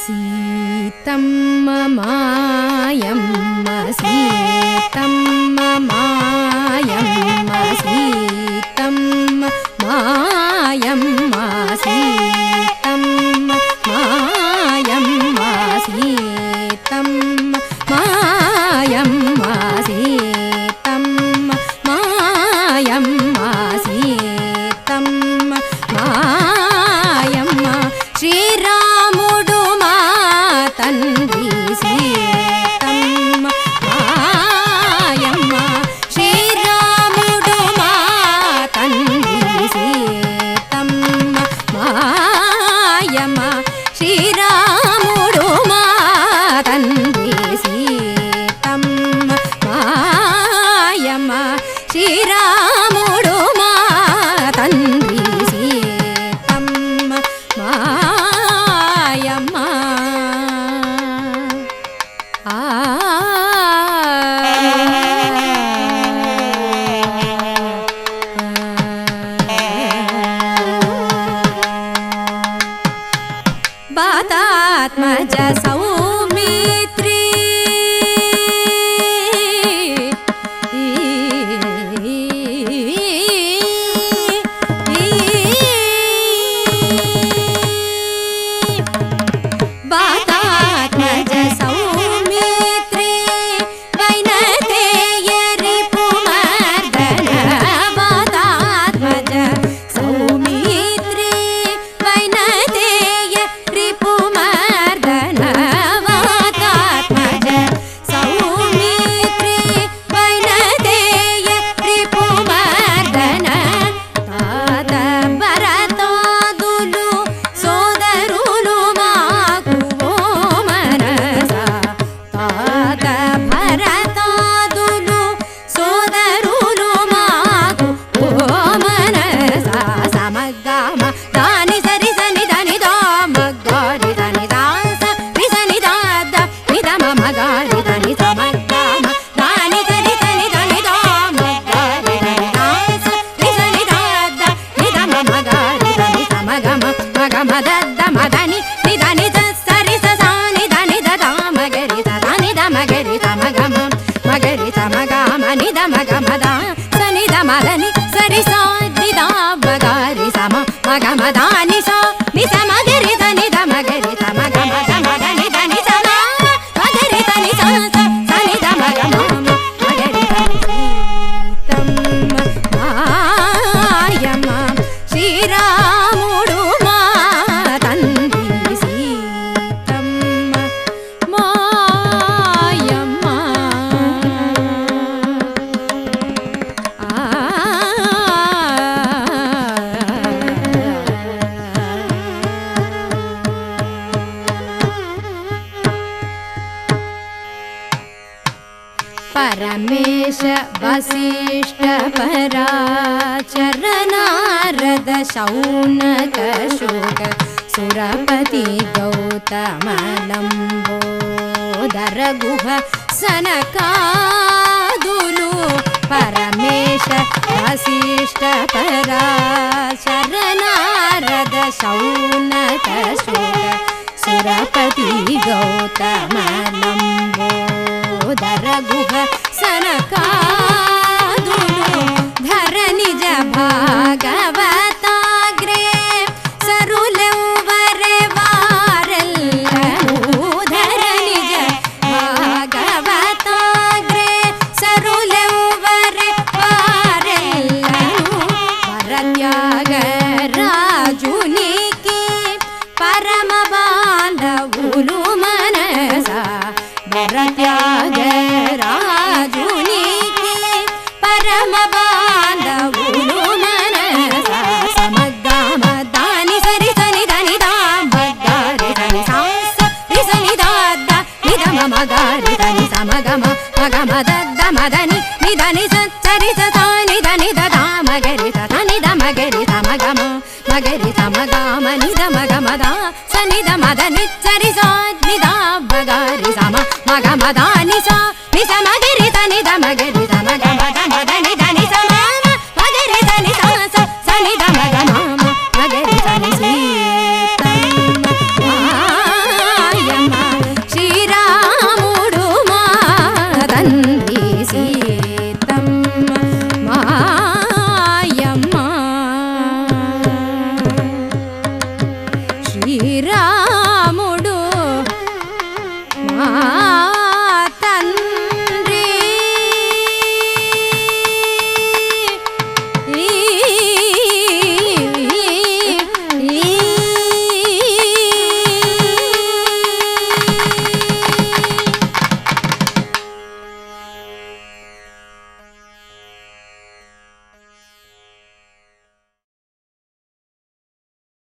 सीतम्म मायम्म सीतम्म मायम्म सीतम्म मायम्म सीतम्म मायम्म सीतम्म मायम्म सीतम्म मायम्म सीतम्म मायम्म श्रीरामुडु मा तन्वी सीतम्म मायम्म श्रीरामुडु मा तन्वी सीतम्म मायम्म श्रीरामुडु मा तन्वी सीतम्म मायम्म श्रीरामुडु मा तन्वी सीतम्म मायम्म बातात्मज सौमित्री बातात्मज सौमित्री वैनतेय रिपुमर्दन बातात्मज सौमित्री वैनतेय रिपुमर्दन बातात्मज सौमित्री वैनतेय रिपुमर्दन तात भरतादुलु सोदरुलु माकु ओ मनसा तात भरतादुलु सोदरुलु माकु ओ मनसा समगम दानि सरि सनि దని దా మగారి దని దాస రిసని దాద నిదమ మగారి దని సమగమ దాని సరి సని దని దా మగారి దని దాస రిసని దాద నిదమ మగారి దని సమగమ మగమ దద్ద మదని నిదని సరి సని దని దద మగరి సని ద మగరి సమగమ మగరి సమగమ నిదమ గమద సని ద మదని సరి సా నిద మగారి సమ మగమ దాని సా నిస మగరి దని ద మగరి సమగమ దని దని సమ మగరి దని సా సని ద మగమ మగరి దని సీతమ్మ మాయమ్మ శ్రీరాముడు మా తండ్రి సీతమ్మ మాయమ్మ परमेश वसिष्ठ पराचर नारद शौनक शुक सुरपति गौतम लंबोदर गुह सनकादुलु परमेश वसिष्ठ पराचर नारद शौनक शुक सुरपति गौतम लंबोदर गुह सनकादुलु धर निज भागवताग्रे सरुलवरे वारल्लनु धर निज भागवताग्रे सरुलवरे वारल्लनु वरत्याग राजुनिकी परम बांधवुलु मनसा वरत्याग राजुनिकी परम बांधवुलु मनसा समगम दानि सरि सनि దని దా మగారి దని సాస రిసని దాద నిదమ మగారి దని సమగమ మగమ దద్ద మదని నిదని సరి సని దని దద మగరి సని ద మగరి సమగమ మగరి సమగమ నిదమ గమద సని ద మదని సరి సని ద మగారి సమ మగమ దాని సా